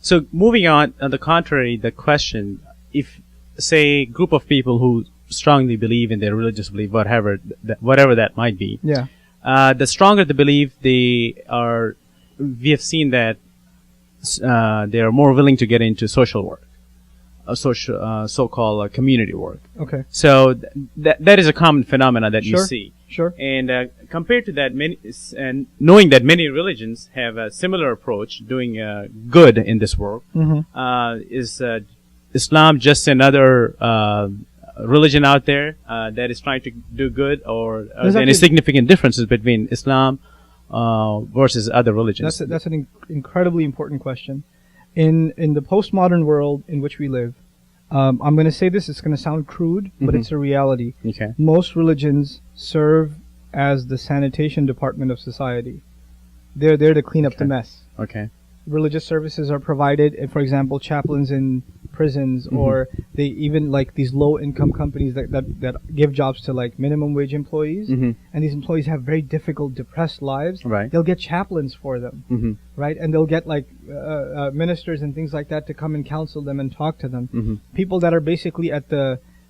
So moving on the contrary, the question, if, say, a group of people who strongly believe in their religious belief, whatever that might be, Yeah. The stronger the belief, we have seen that they are more willing to get into social work, so-called community work. Okay. So that is a common phenomenon that you Sure. see. Sure. And compared to that, and knowing that many religions have a similar approach, doing good in this world, is Islam just another religion out there that is trying to do good, or are there any significant differences between Islam versus other religions? That's an incredibly important question. In the postmodern world in which we live, I'm going to say this, it's going to sound crude, but it's a reality. Okay. Most religions serve as the sanitation department of society. They're there to clean up the mess. Okay. Religious services are provided, for example, chaplains in prisons, or they even like these low-income companies that give jobs to like minimum wage employees, and these employees have very difficult, depressed lives. Right. They'll get chaplains for them, right? And they'll get like ministers and things like that to come and counsel them and talk to them. People that are basically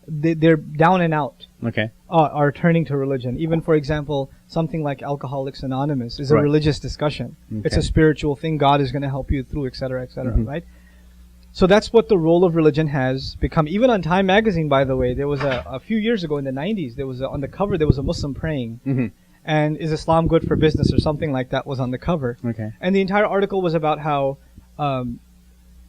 they're down and out. Okay. Are turning to religion. Even, for example, something like Alcoholics Anonymous is a religious discussion. Okay. It's a spiritual thing. God is going to help you through, etc., right? So that's what the role of religion has become. Even on Time magazine, by the way, there was a few years ago in the 90s, there was on the cover, there was a Muslim praying. And is Islam good for business, or something like that was on the cover. Okay. And the entire article was about how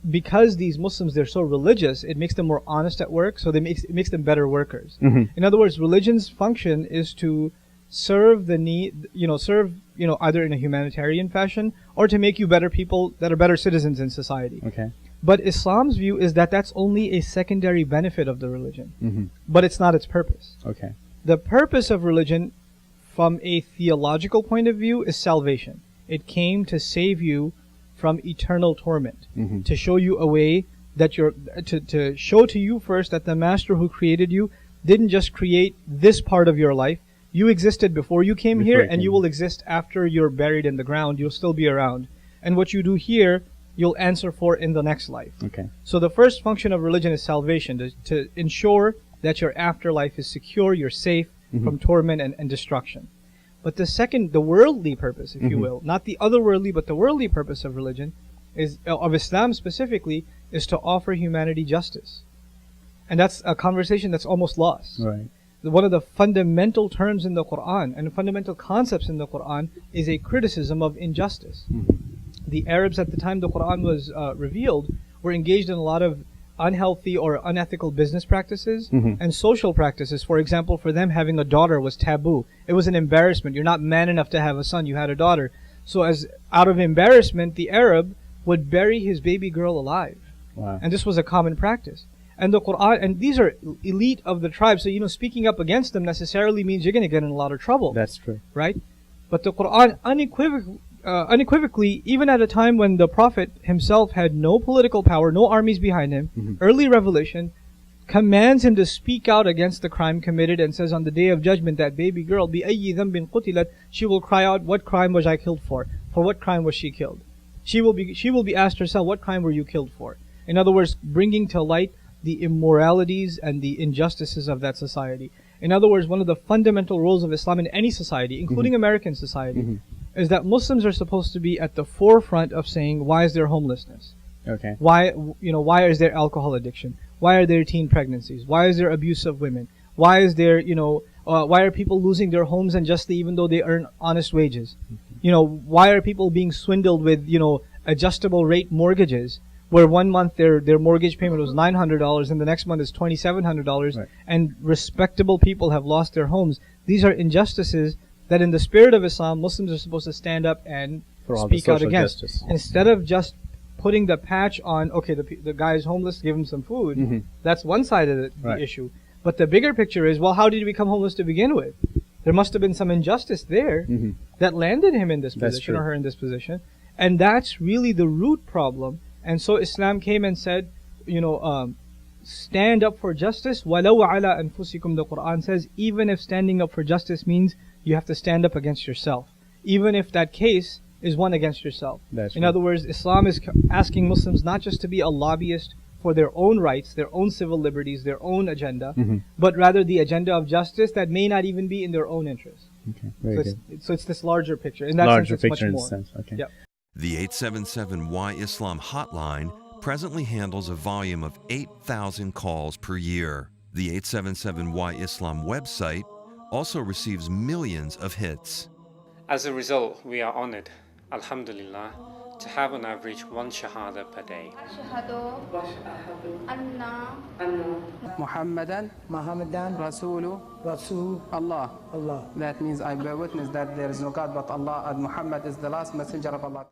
because these Muslims, they're so religious, it makes them more honest at work, so it makes them better workers. In other words, religion's function is to serve the need, either in a humanitarian fashion or to make you better people that are better citizens in society. Okay. But Islam's view is that that's only a secondary benefit of the religion, but it's not its purpose. Okay. The purpose of religion, from a theological point of view, is salvation. It came to save you from eternal torment, to show you a way that to show to you first that the Master who created you didn't just create this part of your life. You existed before you came here, and you will exist after you're buried in the ground. You'll still be around. And what you do here, you'll answer for in the next life. Okay. So the first function of religion is salvation, to ensure that your afterlife is secure, you're safe from torment and destruction. But the second, the worldly purpose, if you will, not the otherworldly, but the worldly purpose of religion, of Islam specifically, is to offer humanity justice. And that's a conversation that's almost lost. Right. One of the fundamental terms in the Quran and fundamental concepts in the Quran is a criticism of injustice. The Arabs at the time the Quran was revealed were engaged in a lot of unhealthy or unethical business practices and social practices. For example, for them, having a daughter was taboo. It was an embarrassment. You're not man enough to have a son. You had a daughter. So as out of embarrassment, the Arab would bury his baby girl alive. Wow. And this was a common practice. And the Quran, and these are elite of the tribe, so speaking up against them necessarily means you're going to get in a lot of trouble. That's true. Right? But the Quran unequivocally, even at a time when the Prophet himself had no political power, no armies behind him, early revelation commands him to speak out against the crime committed, and says on the Day of Judgment, that baby girl, بِأَيِّ ذَنْبٍ قُتِلَتْ, she will cry out, what crime was I killed for? For what crime was she killed? She will be asked herself, what crime were you killed for? In other words, bringing to light the immoralities and the injustices of that society. In other words, one of the fundamental roles of Islam in any society, including American society, is that Muslims are supposed to be at the forefront of saying, why is there homelessness? Okay. Why is there alcohol addiction? Why are there teen pregnancies? Why is there abuse of women? Why is there, why are people losing their homes unjustly even though they earn honest wages? Why are people being swindled with, adjustable rate mortgages, where 1 month their mortgage payment was $900 and the next month is $2,700, right, and respectable people have lost their homes? These are injustices that in the spirit of Islam, Muslims are supposed to stand up and speak out against. Justice. Instead of just putting the patch on, okay, the guy is homeless, give him some food. That's one side of the issue. But the bigger picture is, well, how did he become homeless to begin with? There must have been some injustice there that landed him in this position or her in this position. And that's really the root problem. And so Islam came and said, stand up for justice. وَلَوْ عَلَىٰ أَنفُسِكُمْ, the Quran says, even if standing up for justice means you have to stand up against yourself. Even if that case is one against yourself. That's In right. other words, Islam is asking Muslims not just to be a lobbyist for their own rights, their own civil liberties, their own agenda, but rather the agenda of justice that may not even be in their own interest. Okay. So Very it's, good. so it's this larger picture. In that Larger sense, it's picture in much the more. sense. Okay. Yep. The 877-Why Islam hotline presently handles a volume of 8,000 calls per year. The 877-Why Islam website also receives millions of hits. As a result, we are honored, Alhamdulillah, to have on average one shahada per day. Muhammadan Rasul Allah. That means I bear witness that there is no God but Allah and Muhammad is the last messenger of Allah.